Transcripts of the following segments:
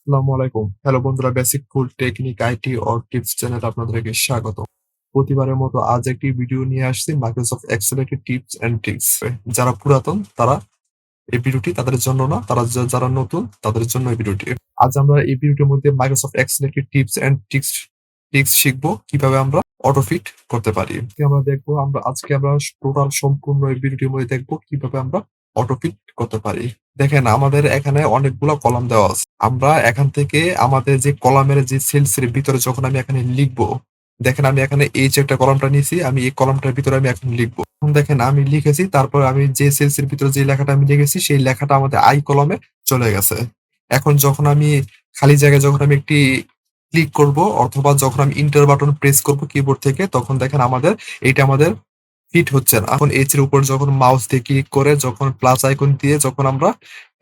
আসসালামু আলাইকুম। হ্যালো বন্ধুরা, basic full technique IT or tips চ্যানেলে আপনাদেরকে স্বাগত। প্রতিবারের মতো আজ একটি ভিডিও নিয়ে আসছি মাইক্রোসফট এক্সেল এর টিপস অ্যান্ড ট্রিক্স এ। যারা পুরাতন তারা এই ভিডিওটি তাদের জন্য না, তারা যারা নতুন তাদের জন্য এই ভিডিওটি। আজ আমরা এই ভিডিওটির মধ্যে মাইক্রোসফট এক্সেল এর টিপস অ্যান্ড ট্রিক্স শিখবো কিভাবে আমরা অটোফিট করতে পারি। আজকে আমরা টোটাল সম্পূর্ণ এই ভিডিওটির মধ্যে দেখবো কিভাবে আমরা অটোফিট করতে পারি। দেখেন, আমাদের এখানে অনেকগুলো কলাম দেওয়া আছে। আমরা এখান থেকে আমাদের যে কলামের যে সেলস এর ভিতরে যখন আমি এখানে লিখবো, দেখেন আমি এখানে এই যে একটা কলামটা নিয়েছি, আমি এই কলামটার ভিতরে আমি এখন লিখবো। এখন দেখেন আমি লিখেছি, তারপর আমি যে সেলস এর ভিতরে যে লেখাটা আমি লিখেছি সেই লেখাটা আমাদের আই কলমে চলে গেছে। এখন যখন আমি খালি জায়গায় যখন আমি একটি ক্লিক করব অথবা যখন আমি এন্টার বাটন প্রেস করব কিবোর্ড থেকে, তখন দেখেন এইটা আমাদের ফিট হচ্ছে না। এখন এইচ এর উপর যখন মাউস দিয়ে ক্লিক করে যখন প্লাস আইকন দিয়ে যখন আমরা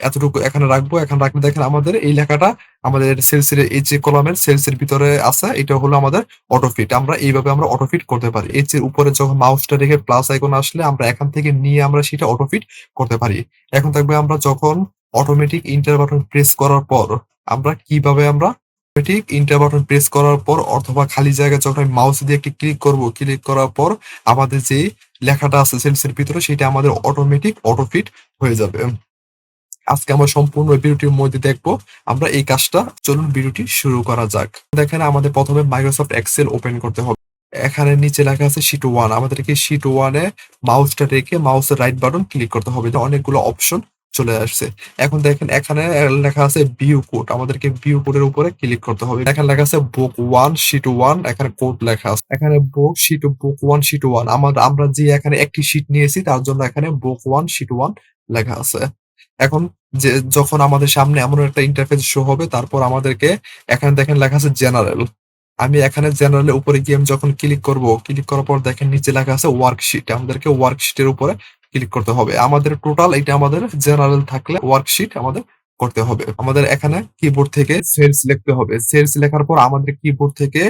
এতটুকু এখানে রাখবো, এখানে রাখলে দেখেন আমাদের এই লেখাটা আমাদের সেলস এর এই যে কলামের সেলস এর ভিতরে আছে, এটা হলো আমাদের অটোফিট। আমরা এইভাবে আমরা অটোফিট করতে পারি। এইচ এর উপরে যখন মাউসটা রেখে প্লাস আইকন আসলে আমরা এখান থেকে নিয়ে আমরা সেটা অটোফিট করতে পারি। এখন থাকবে আমরা যখন অটোমেটিক এন্টার বাটন প্রেস করার পর আমরা ঠিক এন্টার বাটন প্রেস করার পর অথবা খালি জায়গায় যখন আমি মাউস দিয়ে একটি ক্লিক করব, ক্লিক করার পর আমাদের যে লেখাটা আছে সেলস এর ভিতরে সেটা আমাদের অটোমেটিক অটোফিট হয়ে যাবে। আজকে আমরা সম্পূর্ণ ভিডিওটির মধ্যে দেখবো আমরা এই কাজটা। চলুন ভিডিওটি শুরু করা যাক। দেখেন, আমাদের প্রথমে মাইক্রোসফট এক্সেল ওপেন করতে হবে। এখানে নিচে লেখা আছে শীট 1। আমাদেরকে শীট 1 এ মাউসটা রেখে মাউসের রাইট বাটন ক্লিক করতে হবে। অনেকগুলো অপশন চলে আসছে। এখন দেখেন এখানে লেখা আছে ভিউ কোড। আমাদেরকে ভিউ কোডের উপরে ক্লিক করতে হবে। এখানে লেখা আছে বুক 1 শীট 1, এখানে কোড লেখা আছে। এখানে বুক 1 শীট 1। আমরা যে এখানে একটি শীট নিয়েছি তার জন্য এখানে বুক 1 শীট 1 লেখা আছে। এখন যখন আমাদের সামনে এমন একটা ইন্টারফেস শো হবে, তারপর আমাদেরকে এখানে দেখেন লেখা আছে জেনারেল। আমি এখানে জেনারেলের উপরে গিয়ে আমি যখন ক্লিক করব, ক্লিক করার পর দেখেন নিচে লেখা আছে ওয়ার্কশিট। আমাদেরকে ওয়ার্কশিটের উপরে ক্লিক করতে হবে। আমাদের টোটাল এটা আমাদের জেনারেল থাকলে ওয়ার্কশিট আমাদের করতে হবে। আমাদের এখানে কিবোর্ড থেকে সেলস লিখতে হবে। সেলস লেখার পর আমাদের কিবোর্ড থেকে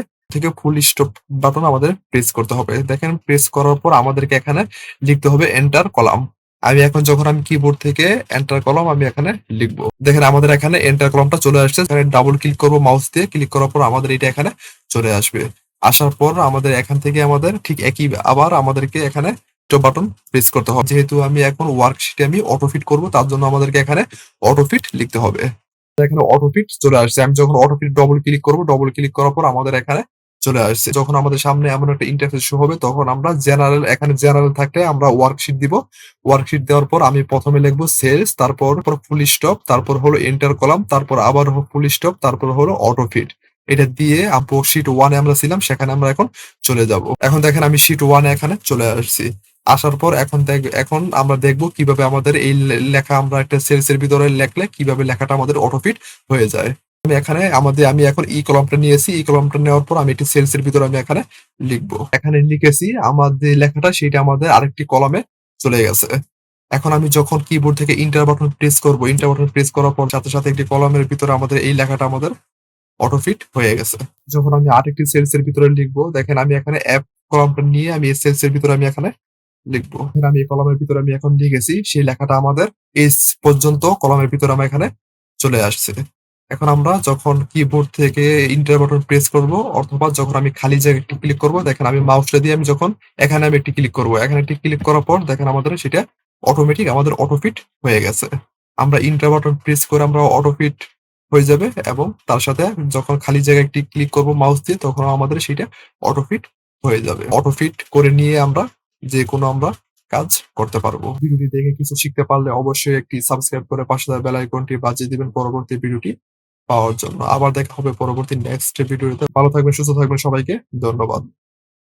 ফুল স্টপ বাটন আমাদের প্রেস করতে হবে। দেখেন প্রেস করার পর আমাদেরকে এখানে লিখতে হবে এন্টার কলাম। আমি কিবোর্ড থেকে এন্টার কলাম আমি এখানে লিখবো। দেখেন আমাদের এখানে এন্টার কলামটা চলে আসছে। এখানে ডাবল ক্লিক করবো মাউস দিয়ে, ক্লিক করার পর আমাদের এটা এখানে চলে আসবে। আসার পর আমাদের এখান থেকে আমাদের ঠিক একই আবার আমাদেরকে এখানে স্টপ বাটন প্রেস করতে হবে। যেহেতু আমি এখন ওয়ার্কশিটে আমি অটোফিট করব, তার জন্য আমাদেরকে এখানে অটোফিট লিখতে হবে। এখানে অটোফিট চলে আসছে। আমি যখন অটোফিট ডবল ক্লিক করব, ডবল ক্লিক করার পর আমাদের এখানে চলে আসছে। যখন আমাদের সামনে এমন একটা ইন্টারফেস শো হবে, তখন আমরা এখানে জেনারেল থাকলে আমরা ওয়ার্কশিট দিব। ওয়ার্কশিট দেওয়ার পর আমি প্রথমে লিখবো সেলস, তারপর ফুল স্টপ, তারপর হলো এন্টার কলাম, তারপর আবার ফুল স্টপ, তারপর হলো অটোফিট। এটা দিয়ে শীট 1 এ আমরা ছিলাম, সেখানে আমরা এখন চলে যাব। এখন দেখেন আমি শীট 1 এ এখানে চলে আসছি। আসার পর এখন আমরা দেখবো কিভাবে আমাদের এই লেখা আমরা একটা সেলস এর ভিতরে লেখলে কিভাবে লেখাটা আমাদের অটোফিট হয়ে যায়। আমি এখন ই কলামটা নিয়েছি। ই কলামটা নেওয়ার পর আমি একটি সেলস এর ভিতরে আমি এখানে লিখবো। এখানে লিখেছি, আমার যে লেখাটা সেটা আমাদের আরেকটি কলামে চলে গেছে। এখন আমি যখন কিবোর্ড থেকে এন্টার বাটন প্রেস করব, এন্টার বাটন প্রেস করার পর সাথে সাথে একটি কলামের ভিতরে আমাদের এই লেখাটা আমাদের অটোফিট হয়ে গেছে। যখন আমি আরেকটি সেলস এর ভিতরে লিখবো, দেখেন আমি এখানে অ্যাপ কলামটা নিয়ে আমি এই সেলস এর ভিতরে আমি এখানে লিখবো। আমি এই কলামের ভিতরে আমি এখন লিখেছি, সেই লেখাটা আমাদের এই পর্যন্ত কলামের ভিতরে আমার এখানে চলে আসছে। এখন আমরা যখন কিবোর্ড থেকে এন্টার বাটন প্রেস করব অথবা যখন আমি খালি জায়গায় একটু ক্লিক করব, দেখেন আমি মাউসটা দিয়ে আমি যখন এখানে আমি একটি ক্লিক করব, এখানে একটি ক্লিক করার পর দেখেন আমাদের সেটা অটোমেটিক আমাদের অটোফিট হয়ে গেছে। আমরা এন্টার বাটন প্রেস করে আমরা অটোফিট হয়ে যাবে, এবং তার সাথে যখন খালি জায়গায় একটি ক্লিক করব মাউস দিয়ে, তখন আমাদের সেটা অটোফিট হয়ে যাবে। অটোফিট করে নিয়ে আমরা যে কোনো আমরা কাজ করতে পারবো। ভিডিওটি দেখে কিছু শিখতে পারলে অবশ্যই একটি সাবস্ক্রাইব করে পাশে থাকা বেল আইকনটি বাজিয়ে দিবেন পরবর্তী ভিডিওটি পাওয়ার জন্য। আবার দেখা হবে পরবর্তী নেক্সট ভিডিওতে। ভালো থাকবেন, সুস্থ থাকবেন, সবাইকে ধন্যবাদ।